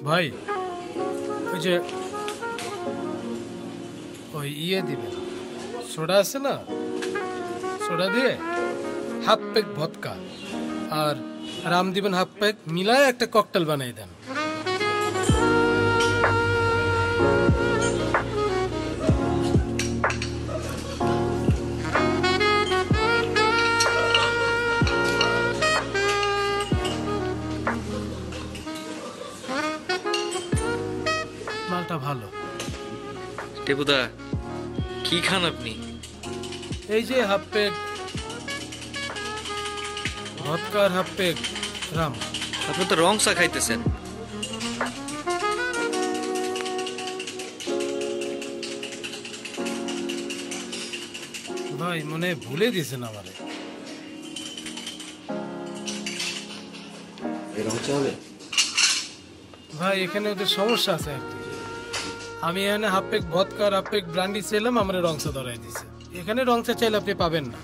ভাই ওই যে ওই দিবেন সোডা আছে না, সোডা দিয়ে হাফ প্যাক ভদকা আর রাম দিবেন হাফ প্যাক, মিলায় একটা ককটেল বানাই দেন। মালটা ভালো। টেপুদা কি খান আপনি? এই যে হাফ প্যাক ভদকা আর হাফ প্যাক রাম। আপনি তো রং চা খাইতেছেন। ভাই মনে ভুলে দিয়েছেন আমারে। ভাই এখানে ওদের সমস্যা আছে আর কি। আমি এখানে হাফ প্যাক ভদকা আর হাফ প্যাক ব্র্যান্ডি চাইলাম, আমার রংচা ধরাই দিছে। এখানে রংচা চাইলে আপনি পাবেন না।